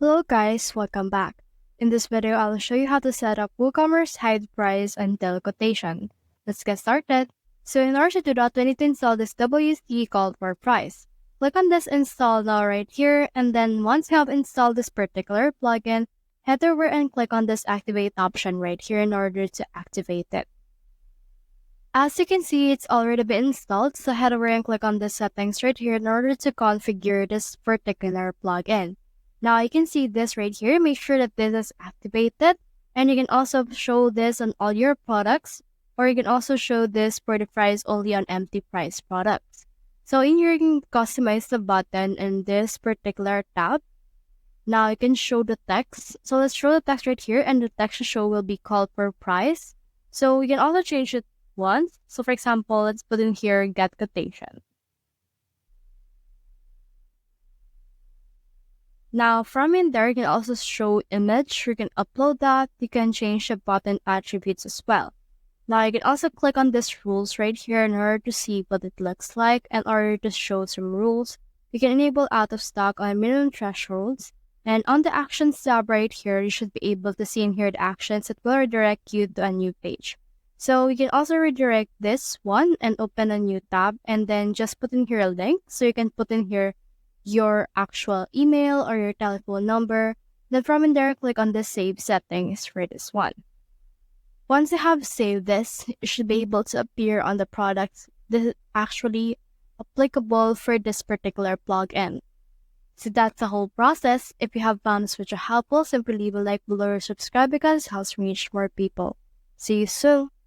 Hello guys, welcome back. In this video, I'll show you how to set up WooCommerce hide price until quotation. Let's get started. So in order to do that, we need to install this WC call for price. Click on this install now right here, and then once you have installed this particular plugin, head over and click on this activate option right here in order to activate it. As you can see, it's already been installed, so head over and click on the settings right here in order to configure this particular plugin. Now you can see this right here. Make sure that this is activated, and you can also show this on all your products, or you can also show this for the price only on empty price products. So in here, you can customize the button in this particular tab. Now you can show the text. So let's show the text right here, and the text to show will be called per price. So you can also change it once. So for example, let's put in here get quotation. Now from in there, you can also show image. You can upload that. You can change the button attributes as well. Now you can also click on this rules right here in order to see what it looks like. In order to show some rules, you can enable out of stock on minimum thresholds. And on the actions tab right here, you should be able to see in here the actions that will redirect you to a new page. So you can also redirect this one and open a new tab, and then just put in here a link. So you can put in here your actual email or your telephone number. Then from in there, click on the save settings for this one. Once you have saved this, it should be able to appear on the products that is actually applicable for this particular plugin. So that's the whole process. If you have found this video helpful, simply leave a like below or subscribe because it helps reach more people. See you soon.